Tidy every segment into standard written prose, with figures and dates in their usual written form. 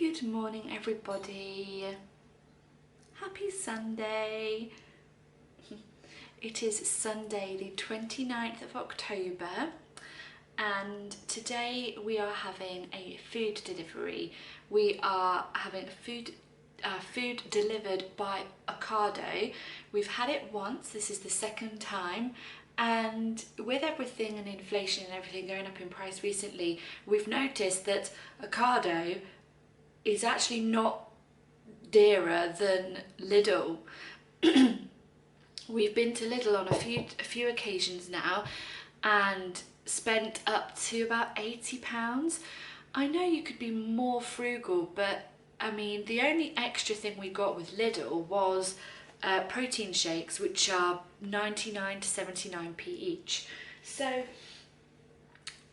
Good morning, everybody. Happy Sunday. It is Sunday the 29th of October and today we are having a food delivery. We are having food delivered by Ocado. We've had it once, this is the second time, and with everything and inflation and everything going up in price recently, we've noticed that Ocado is actually not dearer than Lidl. We've been to Lidl on a few occasions now and spent up to about £80. I know you could be more frugal, but I mean the only extra thing we got with Lidl was protein shakes, which are 99 to 79p each. So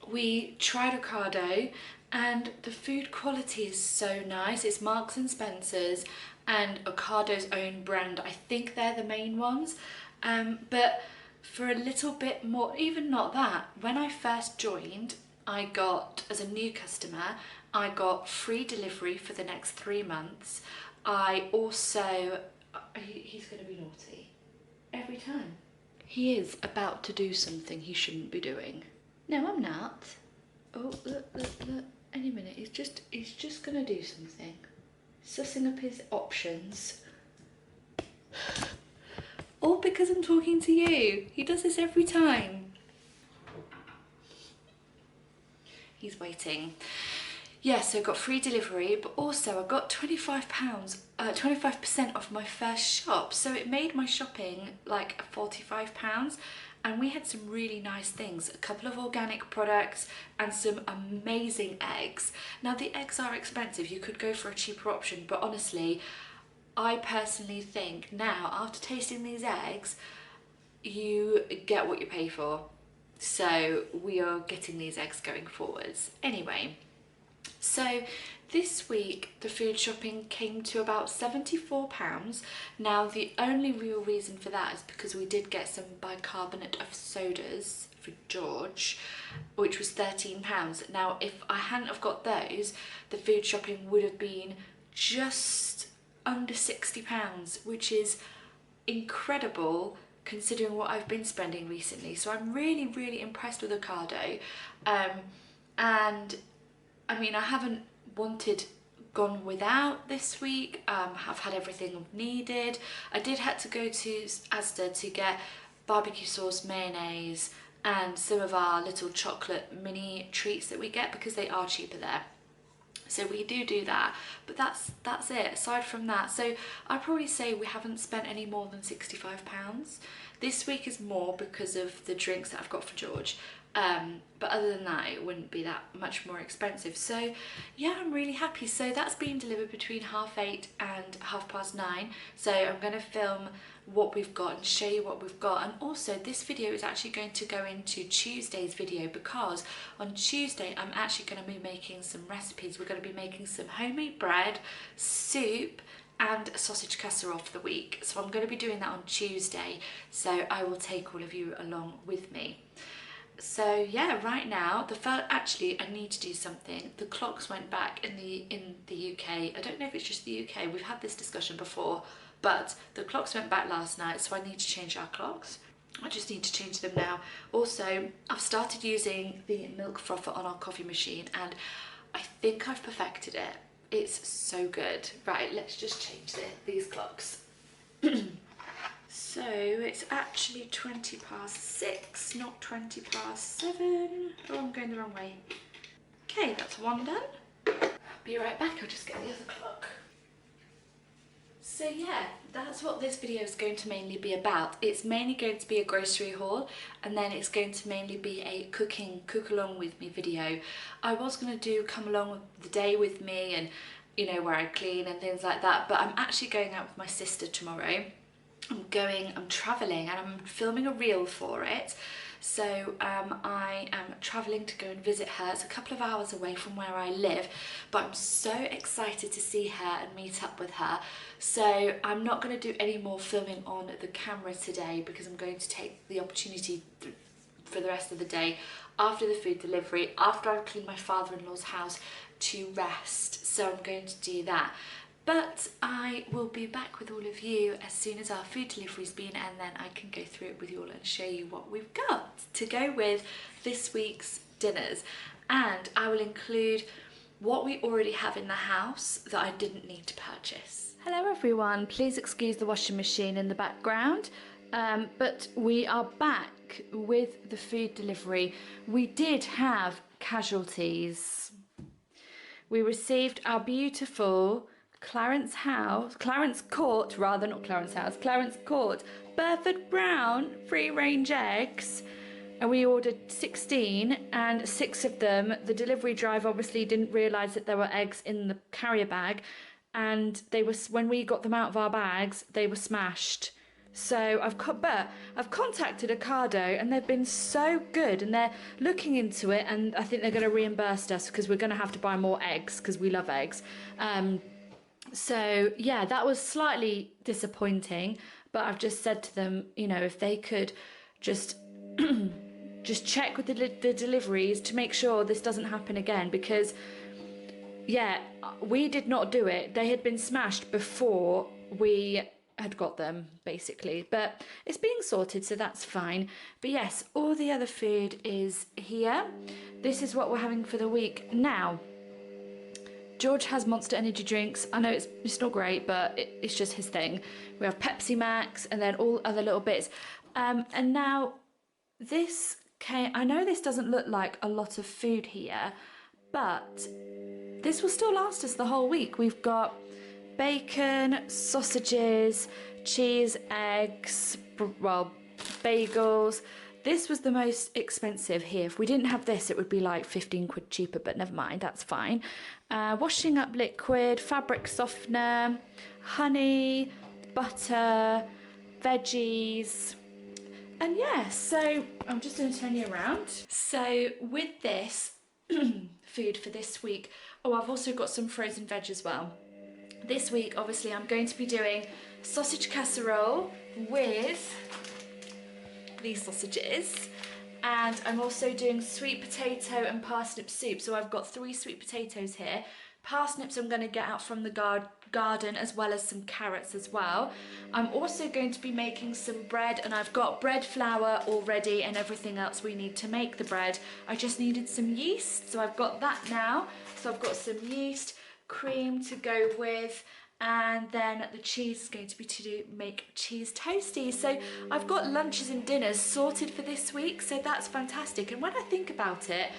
we tried Ocado and the food quality is so nice. It's Marks and Spencer's and Ocado's own brand. I think they're the main ones, but for a little bit more, even not that, when I first joined, I got, as a new customer, I got free delivery for the next 3 months. I also, he's going to be naughty every time. He is about to do something he shouldn't be doing. No, I'm not. Oh, look. Any minute, he's just gonna do something. Sussing up his options. All because I'm talking to you. He does this every time. He's waiting. Yeah, so I got free delivery, but also I got £25% off my first shop. So it made my shopping like £45. And we had some really nice things, a couple of organic products and some amazing eggs. Now the eggs are expensive, you could go for a cheaper option, but honestly, I personally think now, after tasting these eggs, you get what you pay for. So we are getting these eggs going forwards. Anyway, so this week the food shopping came to about £74. Now the only real reason for that is because we did get some bicarbonate of sodas for George, which was £13. Now if I hadn't have got those, the food shopping would have been just under £60, which is incredible considering what I've been spending recently. So I'm really impressed with Ocado, and I mean I haven't gone without this week. I've had everything I've needed. I did have to go to Asda to get barbecue sauce, mayonnaise and some of our little chocolate mini treats that we get because they are cheaper there. So we do that, but that's it. Aside from that, so I'd probably say we haven't spent any more than £65. This week is more because of the drinks that I've got for George. But other than that, it wouldn't be that much more expensive. So yeah, I'm really happy. So that's being delivered between 8:30 and 9:30. So I'm going to film what we've got and show you what we've got. And also this video is actually going to go into Tuesday's video, because on Tuesday I'm actually going to be making some recipes. We're going to be making some homemade bread, soup and a sausage casserole for the week. So I'm going to be doing that on Tuesday. So I will take all of you along with me. So yeah, right now actually I need to do something. The clocks went back in the UK. I don't know if it's just the UK. We've had this discussion before, but the clocks went back last night, so I need to change our clocks. I just need to change them now. Also, I've started using the milk frother on our coffee machine and I think I've perfected it. It's so good. Right, let's just change these clocks. So it's actually 6:20, not 7:20. Oh, I'm going the wrong way. Okay, that's one done. Be right back, I'll just get the other clock. So yeah, that's what this video is going to mainly be about. It's mainly going to be a grocery haul, and then it's going to mainly be a cook along with me video. I was going to do come along with the day with me and, you know, where I clean and things like that, but I'm actually going out with my sister tomorrow. I'm travelling and I'm filming a reel for it. So I am travelling to go and visit her. It's a couple of hours away from where I live, but I'm so excited to see her and meet up with her. So I'm not going to do any more filming on the camera today because I'm going to take the opportunity for the rest of the day. after the food delivery, after I've cleaned my father-in-law's house, to rest. So I'm going to do that. But I will be back with all of you as soon as our food delivery's been, and then I can go through it with you all and show you what we've got to go with this week's dinners. And I will include what we already have in the house that I didn't need to purchase. Hello everyone, please excuse the washing machine in the background, but we are back with the food delivery. We did have casualties. We received our beautiful Clarence Court Burford Brown free-range eggs, and we ordered 16, and 6 of them, the delivery driver obviously didn't realise that there were eggs in the carrier bag, and they were, when we got them out of our bags, they were smashed. So I've contacted Ocado, and they've been so good, and they're looking into it, and I think they're going to reimburse us because we're going to have to buy more eggs because we love eggs. So yeah, that was slightly disappointing, but I've just said to them, you know, if they could just check with the deliveries to make sure this doesn't happen again, because yeah, we did not do it. They had been smashed before we had got them, basically, but it's being sorted, so that's fine. But yes, all the other food is here. This is what we're having for the week. Now, George has Monster energy drinks. I know it's not great, but it's just his thing. We have Pepsi Max and then all other little bits. And now this I know this doesn't look like a lot of food here, but this will still last us the whole week. We've got bacon, sausages, cheese, eggs, well, bagels. This was the most expensive here. If we didn't have this, it would be like 15 quid cheaper, but never mind, that's fine. Washing up liquid, fabric softener, honey, butter, veggies. And yeah, so I'm just going to turn you around. So with this food for this week, oh, I've also got some frozen veg as well. This week, obviously, I'm going to be doing sausage casserole with these sausages, and I'm also doing sweet potato and parsnip soup. So I've got 3 sweet potatoes here. Parsnips I'm going to get out from the garden, as well as some carrots as well. I'm also going to be making some bread, and I've got bread flour already and everything else we need to make the bread. I just needed some yeast, so I've got that now. So I've got some yeast, cream to go with, and then the cheese is going to be to make cheese toasties. So I've got lunches and dinners sorted for this week, so that's fantastic. And when I think about it,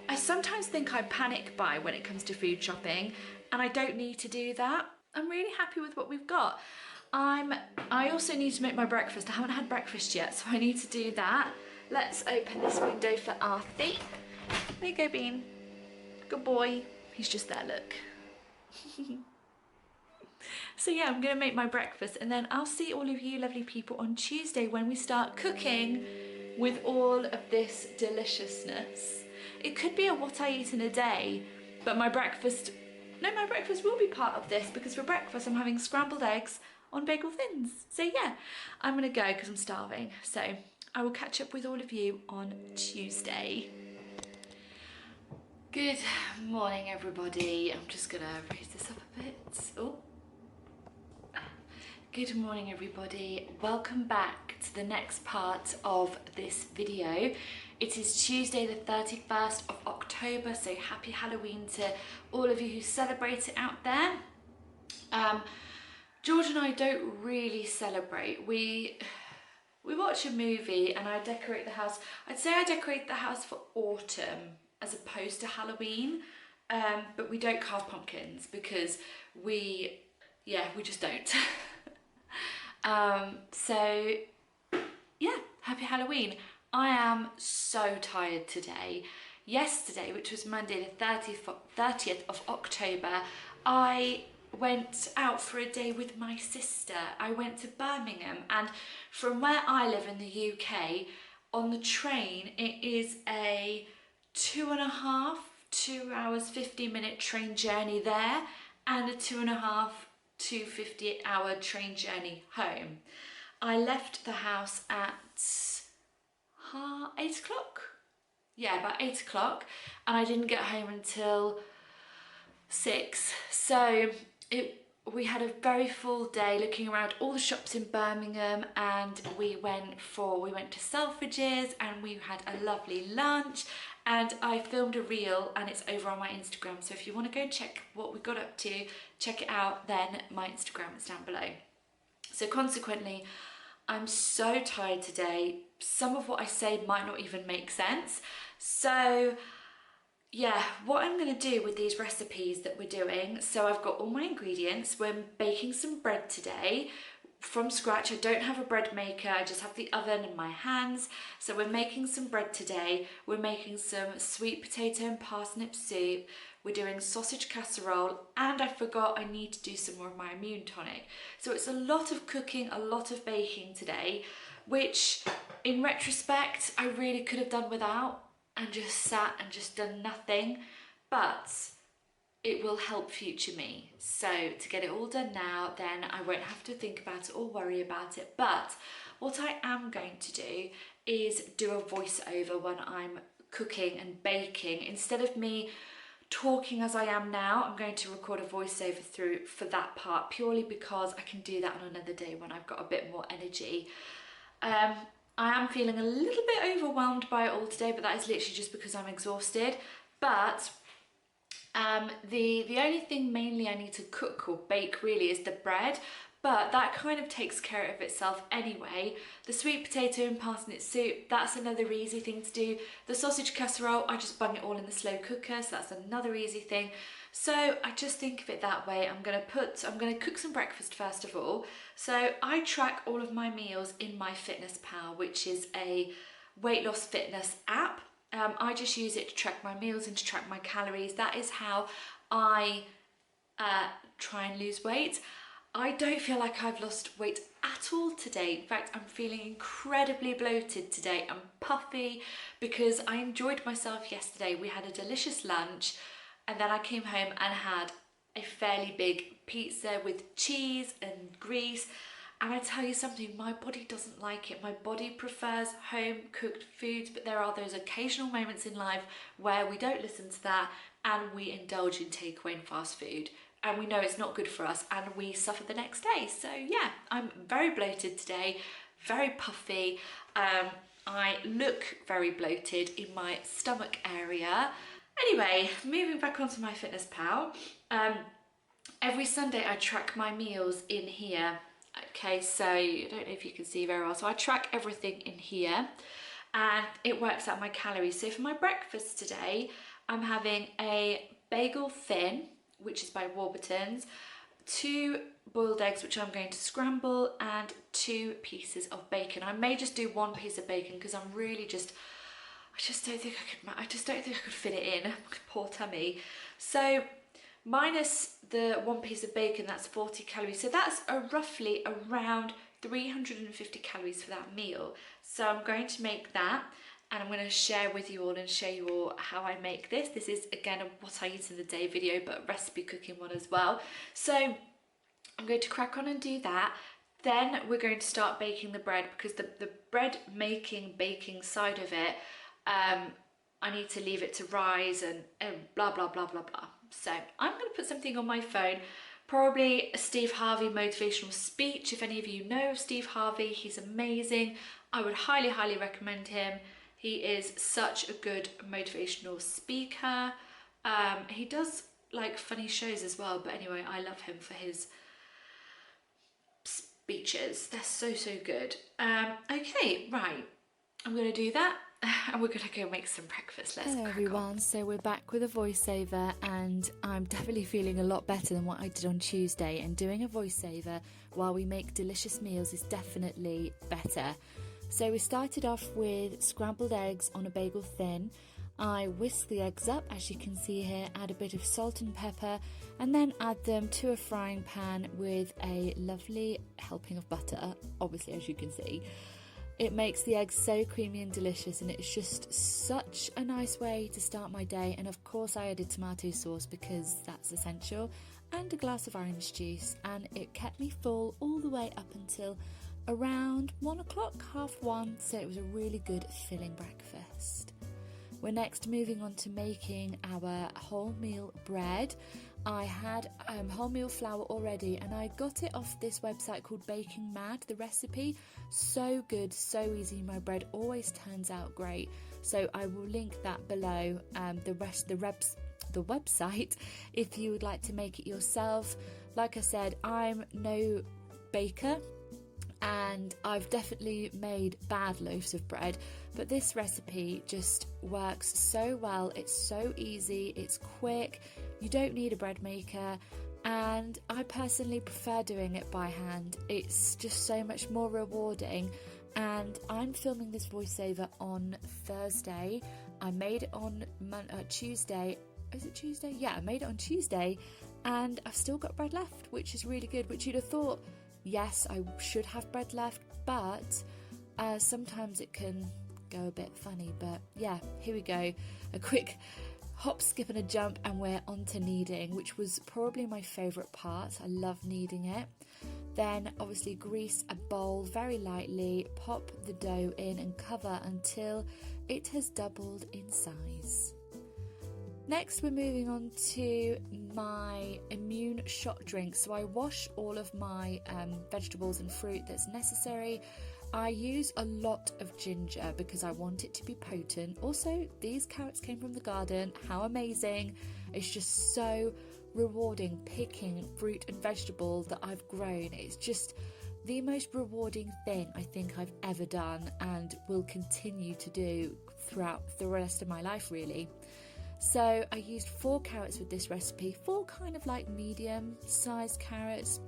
I sometimes think I panic buy when it comes to food shopping, and I don't need to do that. I'm really happy with what we've got. I also need to make my breakfast. I haven't had breakfast yet, so I need to do that. Let's open this window for Arthie. There you go, Bean. Good boy. He's just there, look. So yeah, I'm gonna make my breakfast, and then I'll see all of you lovely people on Tuesday when we start cooking with all of this deliciousness. It could be a what I eat in a day, but my breakfast will be part of this, because for breakfast I'm having scrambled eggs on bagel thins. So yeah, I'm gonna go because I'm starving. So I will catch up with all of you on Tuesday. Good morning, everybody. I'm just gonna raise this up a bit. Oh. Good morning, everybody. Welcome back to the next part of this video. It is Tuesday the 31st of October, so happy Halloween to all of you who celebrate it out there. George and I don't really celebrate. We watch a movie and I decorate the house. I'd say I decorate the house for autumn as opposed to Halloween, but we don't carve pumpkins because we just don't. So yeah, happy Halloween. I am so tired today. Yesterday, which was Monday the 30th of October, I went out for a day with my sister. I went to Birmingham, and from where I live in the UK, on the train, it is a 2 hours 50-minute train journey there, and a 2.5 to 50-hour train journey home. I left the house at 8 o'clock, yeah, about 8 o'clock, and I didn't get home until 6. So we had a very full day looking around all the shops in Birmingham, and we went to Selfridges, and we had a lovely lunch, and I filmed a reel and it's over on my Instagram. So if you want to go and check what we got up to, check it out, then my Instagram is down below. So consequently, I'm so tired today. Some of what I say might not even make sense. So yeah, what I'm going to do with these recipes that we're doing, so I've got all my ingredients. We're baking some bread today from scratch. I don't have a bread maker, I just have the oven and my hands. So we're making some bread today. We're making some sweet potato and parsnip soup. We're doing sausage casserole, and I forgot I need to do some more of my immune tonic. So it's a lot of cooking, a lot of baking today, which in retrospect, I really could have done without and just sat and just done nothing, but it will help future me. So to get it all done now, then I won't have to think about it or worry about it. But what I am going to do is do a voiceover when I'm cooking and baking. Instead of me talking as I am now, I'm going to record a voiceover through for that part, purely because I can do that on another day when I've got a bit more energy. I am feeling a little bit overwhelmed by it all today, but that is literally just because I'm exhausted. But the only thing mainly I need to cook or bake really is the bread, but that kind of takes care of itself anyway. The sweet potato and parsnip soup, that's another easy thing to do. The sausage casserole, I just bung it all in the slow cooker, so that's another easy thing. So I just think of it that way. I'm gonna cook some breakfast first of all. So I track all of my meals in MyFitnessPal, which is a weight loss fitness app. I just use it to track my meals and to track my calories. That is how I try and lose weight. I don't feel like I've lost weight at all today. In fact, I'm feeling incredibly bloated today. I'm puffy because I enjoyed myself yesterday. We had a delicious lunch, and then I came home and had a fairly big pizza with cheese and grease. And I tell you something, my body doesn't like it. My body prefers home cooked foods, but there are those occasional moments in life where we don't listen to that and we indulge in takeaway and fast food. And we know it's not good for us and we suffer the next day. So yeah, I'm very bloated today, very puffy. I look very bloated in my stomach area. Anyway, moving back onto MyFitnessPal. Every Sunday I track my meals in here. Okay, so I don't know if you can see very well. So I track everything in here and it works out my calories. So for my breakfast today, I'm having a bagel thin, which is by Warburton's, 2 boiled eggs, which I'm going to scramble, and 2 pieces of bacon. I may just do 1 piece of bacon because I'm really I just don't think I could fit it in. Poor tummy. So minus the 1 piece of bacon, that's 40 calories. So that's roughly around 350 calories for that meal. So I'm going to make that, and I'm going to share with you all and show you all how I make this. This is again a what I eat in the day video, but a recipe cooking one as well. So I'm going to crack on and do that. Then we're going to start baking the bread, because the bread baking side of it, I need to leave it to rise and blah, blah, blah, blah, blah. So I'm going to put something on my phone, probably a Steve Harvey motivational speech. If any of you know of Steve Harvey, he's amazing. I would highly, highly recommend him. He is such a good motivational speaker. He does like funny shows as well, but anyway, I love him for his speeches. They're so, so good. Okay, right. I'm going to do that and we're going to go make some breakfast. Let's Hello everyone, so we're back with a voiceover, and I'm definitely feeling a lot better than what I did on Tuesday, and doing a voiceover while we make delicious meals is definitely better. So we started off with scrambled eggs on a bagel thin. I whisk the eggs up, as you can see here, add a bit of salt and pepper, and then add them to a frying pan with a lovely helping of butter, obviously, as you can see. It makes the eggs so creamy and delicious, and it's just such a nice way to start my day. And of course I added tomato sauce because that's essential, and a glass of orange juice, and it kept me full all the way up until around 1 o'clock, 1:30, so it was a really good filling breakfast. We're next moving on to making our wholemeal bread. I had wholemeal flour already, and I got it off this website called Baking Mad, the recipe. So good, so easy. My bread always turns out great. So I will link that below, the website, if you would like to make it yourself. Like I said, I'm no baker, and I've definitely made bad loaves of bread, but this recipe just works so well. It's so easy, it's quick, you don't need a bread maker, and I personally prefer doing it by hand. It's just so much more rewarding. And I'm filming this voiceover on Thursday. I made it on Tuesday. Is it Tuesday? Yeah, I made it on Tuesday, and I've still got bread left, which is really good. Which you'd have thought, yes, I should have bread left, but sometimes it can go a bit funny. But yeah, here we go. A quick hop, skip and a jump, and we're on to kneading, which was probably my favourite part. I love kneading it. Then obviously grease a bowl very lightly, pop the dough in and cover until it has doubled in size. Next, we're moving on to my immune shot drink. So I wash all of my vegetables and fruit that's necessary. I use a lot of ginger because I want it to be potent. Also, these carrots came from the garden. How amazing. It's just so rewarding picking fruit and vegetables that I've grown. It's just the most rewarding thing I think I've ever done, and will continue to do throughout the rest of my life, really. So I used 4 carrots with this recipe, 4 kind of like medium sized carrots,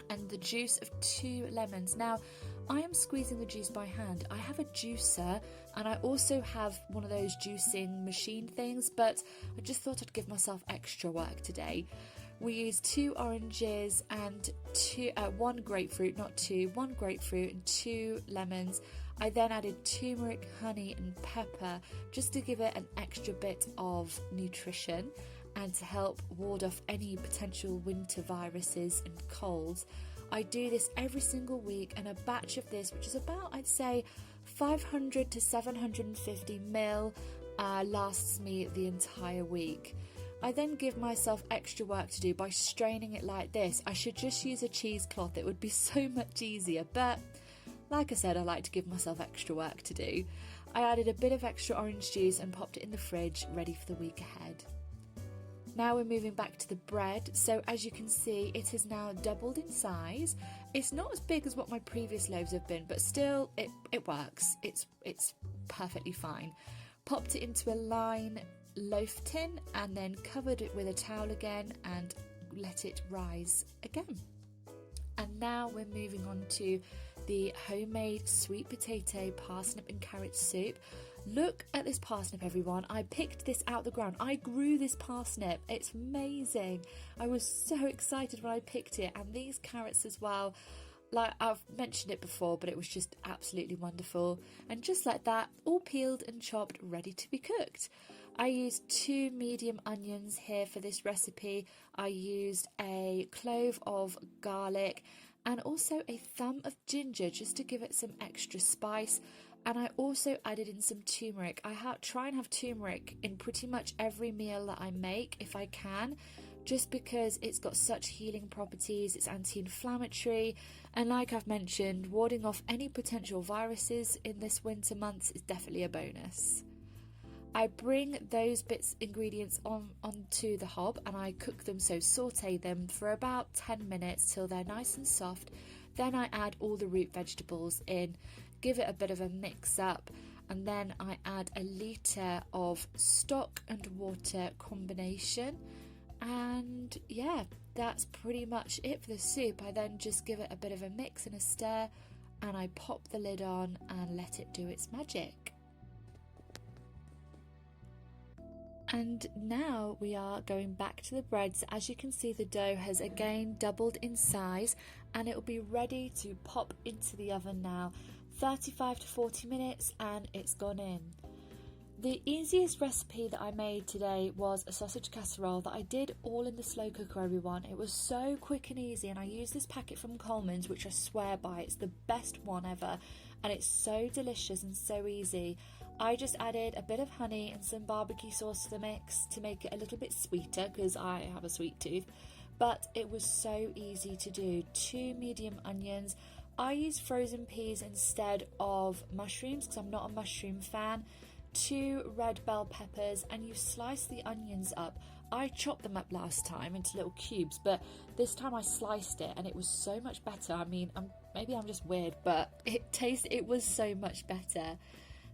and the juice of 2 lemons. Now, I am squeezing the juice by hand. I have a juicer, and I also have one of those juicing machine things, but I just thought I'd give myself extra work today. We used 2 oranges and 1 grapefruit, not 2, 1 grapefruit and 2 lemons. I then added turmeric, honey and pepper just to give it an extra bit of nutrition and to help ward off any potential winter viruses and colds. I do this every single week, and a batch of this, which is about, I'd say, 500 to 750 ml, lasts me the entire week. I then give myself extra work to do by straining it like this. I should just use a cheesecloth, it would be so much easier, but like I said, I like to give myself extra work to do. I added a bit of extra orange juice and popped it in the fridge, ready for the week ahead. Now we're moving back to the bread. So as you can see, it has now doubled in size. It's not as big as what my previous loaves have been, but still it works. It's perfectly fine. Popped it into a line loaf tin and then covered it with a towel again and let it rise again. And now we're moving on to the homemade sweet potato, parsnip and carrot soup. Look at this parsnip, everyone. I picked this out the ground. I grew this parsnip. It's amazing. I was so excited when I picked it, and these carrots as well. Like I've mentioned it before, but it was just absolutely wonderful. And just like that, all peeled and chopped, ready to be cooked. I used 2 medium onions here for this recipe. I used a clove of garlic and also a thumb of ginger just to give it some extra spice. And I also added in some turmeric. I try and have turmeric in pretty much every meal that I make if I can, just because it's got such healing properties. It's anti-inflammatory, and like I've mentioned, warding off any potential viruses in this winter months is definitely a bonus. I bring those ingredients onto the hob and I cook them, so saute them for about 10 minutes till they're nice and soft. Then I add all the root vegetables in, give it a bit of a mix up, and then I add a litre of stock and water combination. And yeah, that's pretty much it for the soup. I then just give it a bit of a mix and a stir, and I pop the lid on and let it do its magic. And now we are going back to the bread. So as you can see, the dough has again doubled in size, and it will be ready to pop into the oven now. 35 to 40 minutes and it's gone in. The easiest recipe that I made today was a sausage casserole that I did all in the slow cooker, everyone. It was so quick and easy, and I used this packet from Coleman's, which I swear by, it's the best one ever, and it's so delicious and so easy. I just added a bit of honey and some barbecue sauce to the mix to make it a little bit sweeter because I have a sweet tooth. But it was so easy to do. 2 medium onions. I use frozen peas instead of mushrooms because I'm not a mushroom fan. 2 red bell peppers, and you slice the onions up. I chopped them up last time into little cubes, but this time I sliced it and it was so much better. I mean, maybe I'm just weird, but it was so much better.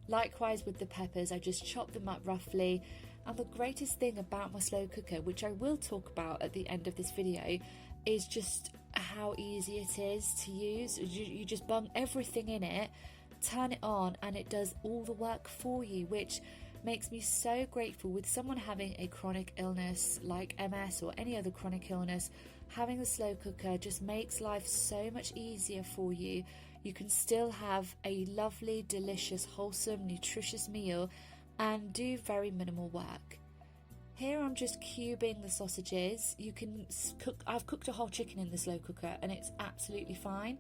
Likewise with the peppers, I just chopped them up roughly. And the greatest thing about my slow cooker, which I will talk about at the end of this video, is just how easy it is to use. You just bung everything in it, turn it on, and it does all the work for you, which makes me so grateful. With someone having a chronic illness like MS or any other chronic illness, having a slow cooker just makes life so much easier for you. You can still have a lovely, delicious, wholesome, nutritious meal and do very minimal work. Here I'm just cubing the sausages. You can cook, I've cooked a whole chicken in the slow cooker and it's absolutely fine.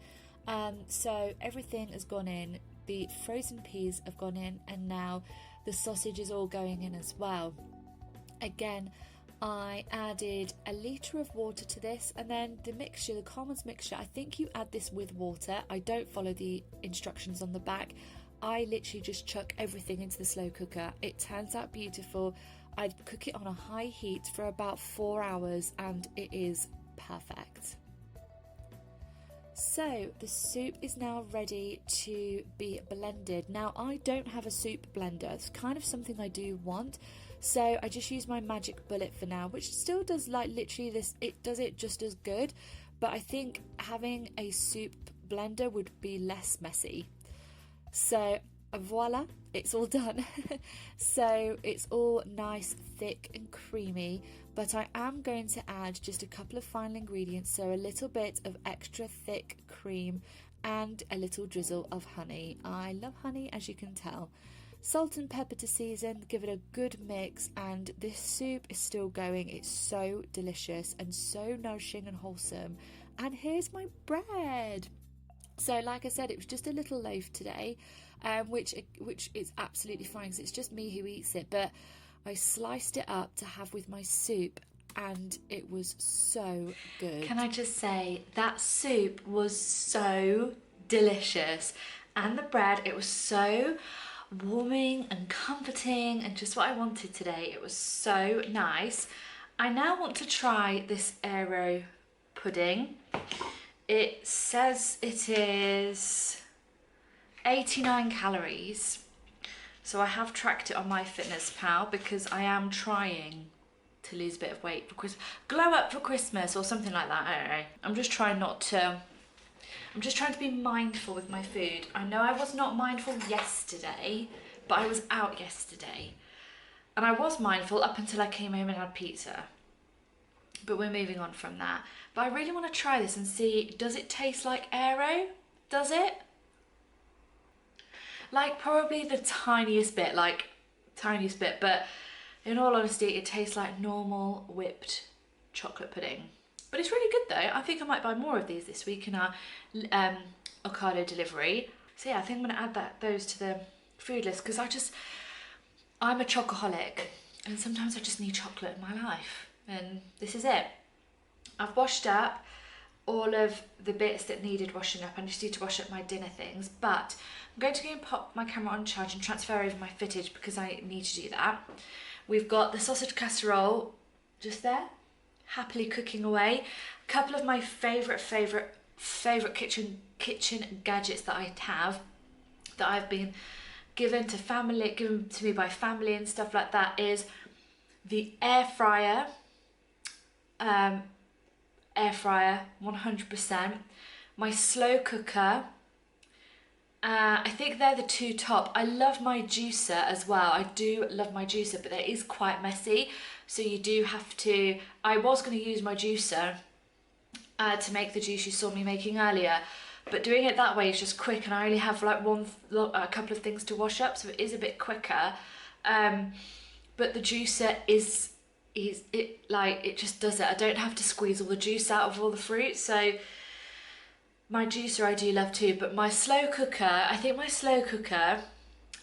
So everything has gone in, the frozen peas have gone in, and now the sausage is all going in as well. Again, I added a litre of water to this, and then the mixture, the Commons mixture, I think you add this with water. I don't follow the instructions on the back. I literally just chuck everything into the slow cooker. It turns out beautiful. I cook it on a high heat for about 4 hours and it is perfect. So the soup is now ready to be blended. Now I don't have a soup blender. It's kind of something I do want. So I just use my magic bullet for now, which still does like literally this, it does it just as good. But I think having a soup blender would be less messy. So voila, it's all done. So it's all nice, thick and creamy, but I am going to add just a couple of final ingredients, so a little bit of extra thick cream and a little drizzle of honey. I love honey, as you can tell. Salt and pepper to season, give it a good mix, and this soup is still going. It's so delicious and so nourishing and wholesome. And here's my bread. So like I said, it was just a little loaf today, which is absolutely fine because it's just me who eats it, but I sliced it up to have with my soup and it was so good. Can I just say, that soup was so delicious, and the bread, it was so warming and comforting and just what I wanted today. It was so nice. I now want to try this Aero pudding. It says it is 89 calories. So I have tracked it on MyFitnessPal because I am trying to lose a bit of weight for glow up for Christmas or something like that. I don't know. I'm just trying to be mindful with my food. I know I was not mindful yesterday, but I was out yesterday. And I was mindful up until I came home and had pizza. But we're moving on from that. But I really want to try this and see, does it taste like Aero? Does it? Like probably the tiniest bit, but in all honesty, it tastes like normal whipped chocolate pudding. But it's really good though. I think I might buy more of these this week in our Ocado delivery. So yeah, I think I'm gonna add those to the food list because I'm a chocoholic and sometimes I just need chocolate in my life. And this is it. I've washed up all of the bits that needed washing up. I just need to wash up my dinner things, but I'm going to go and pop my camera on charge and transfer over my footage because I need to do that. We've got the sausage casserole just there, happily cooking away. A couple of my favorite kitchen gadgets that I have, that I've been given to me by family and stuff like that, is the air fryer. Air fryer 100%, my slow cooker, I think they're the two top. I love my juicer as well. I do love my juicer, but it is quite messy, so you do have to, I was going to use my juicer to make the juice you saw me making earlier, but doing it that way is just quick and I only have like a couple of things to wash up, so it is a bit quicker. But the juicer it just does it. I don't have to squeeze all the juice out of all the fruit, so my juicer I do love too. But my slow cooker, I think my slow cooker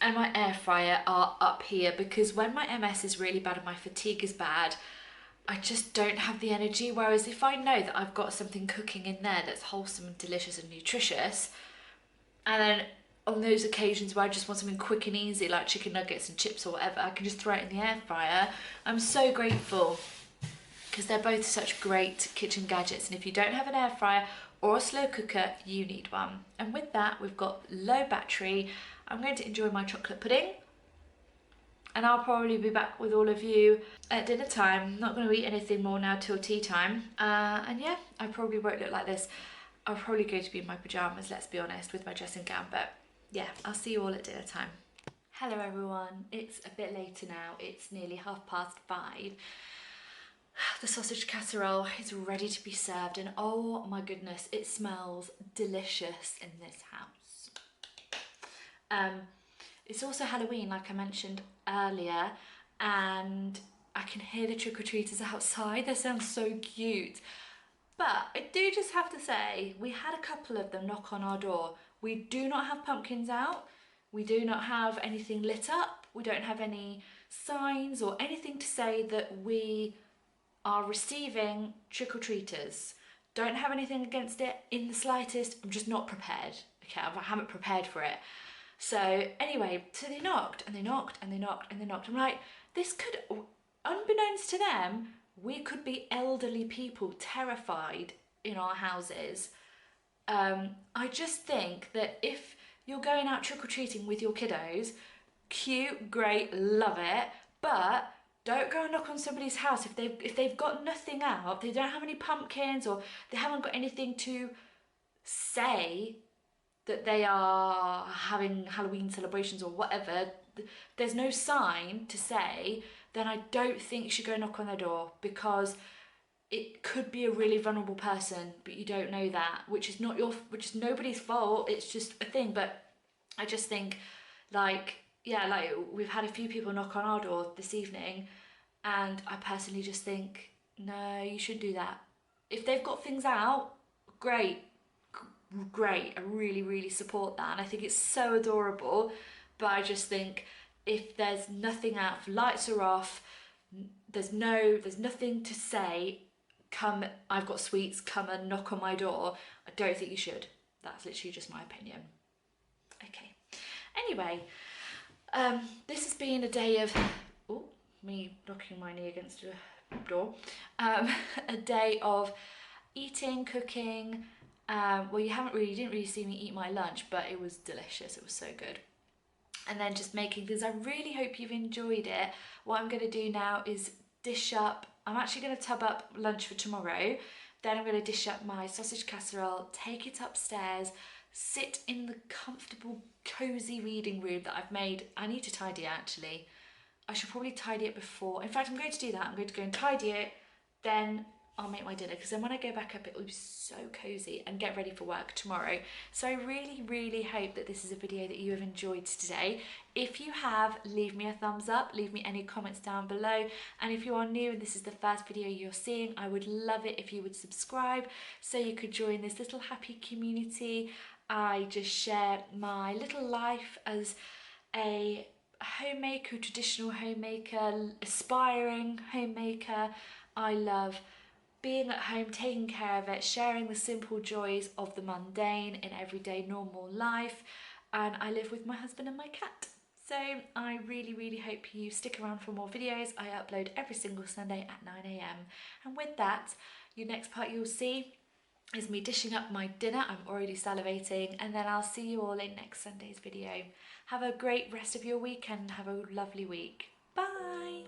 and my air fryer are up here, because when my MS is really bad and my fatigue is bad, I just don't have the energy. Whereas if I know that I've got something cooking in there that's wholesome and delicious and nutritious, and then on those occasions where I just want something quick and easy like chicken nuggets and chips or whatever, I can just throw it in the air fryer. I'm so grateful, because they're both such great kitchen gadgets, and if you don't have an air fryer or a slow cooker, you need one. And with that, we've got low battery. I'm going to enjoy my chocolate pudding, and I'll probably be back with all of you at dinner time. Not going to eat anything more now till tea time. And yeah, I probably won't look like this. I'll probably go to be in my pyjamas, let's be honest, with my dressing gown, but yeah, I'll see you all at dinner time. Hello everyone, it's a bit later now, it's nearly 5:30. The sausage casserole is ready to be served, and oh my goodness, it smells delicious in this house. It's also Halloween, like I mentioned earlier, and I can hear the trick-or-treaters outside. They sound so cute. But I do just have to say, we had a couple of them knock on our door. We do not have pumpkins out. We do not have anything lit up. We don't have any signs or anything to say that we are receiving trick-or-treaters. Don't have anything against it in the slightest. I'm just not prepared. Okay, I haven't prepared for it. So anyway, so they knocked and they knocked and they knocked and they knocked. I'm like, this could, unbeknownst to them, we could be elderly people terrified in our houses. I just think that if you're going out trick-or-treating with your kiddos, cute, great, love it, but don't go and knock on somebody's house if they've got nothing out, they don't have any pumpkins, or they haven't got anything to say that they are having Halloween celebrations or whatever, there's no sign to say, then I don't think you should go knock on their door, because it could be a really vulnerable person, but you don't know that, which is nobody's fault, it's just a thing. But I just think, like, yeah, like we've had a few people knock on our door this evening, and I personally just think, no, you shouldn't do that. If they've got things out, great, I really, really support that, and I think it's so adorable. But I just think, if there's nothing out, if lights are off, there's nothing to say, come, I've got sweets, come and knock on my door, I don't think you should. That's literally just my opinion. Okay, anyway, this has been a day of, oh, me knocking my knee against a door, a day of eating, cooking. Well, you didn't really see me eat my lunch, but it was delicious, it was so good. And then just making things. I really hope you've enjoyed it. What I'm going to do now is dish up, I'm actually going to tub up lunch for tomorrow, then I'm going to dish up my sausage casserole, take it upstairs, sit in the comfortable, cosy reading room that I've made. I need to tidy it actually. I should probably tidy it before. In fact, I'm going to do that. I'm going to go and tidy it, then I'll make my dinner, because then when I go back up it will be so cosy, and get ready for work tomorrow. So I really, really hope that this is a video that you have enjoyed today. If you have, leave me a thumbs up, leave me any comments down below, and if you are new and this is the first video you're seeing, I would love it if you would subscribe so you could join this little happy community. I just share my little life as a homemaker, traditional homemaker, aspiring homemaker. I love being at home, taking care of it, sharing the simple joys of the mundane in everyday normal life, and I live with my husband and my cat. So I really, really hope you stick around for more videos. I upload every single Sunday at 9 AM. And with that, your next part you'll see is me dishing up my dinner. I'm already salivating, and then I'll see you all in next Sunday's video. Have a great rest of your weekend. Have a lovely week. Bye.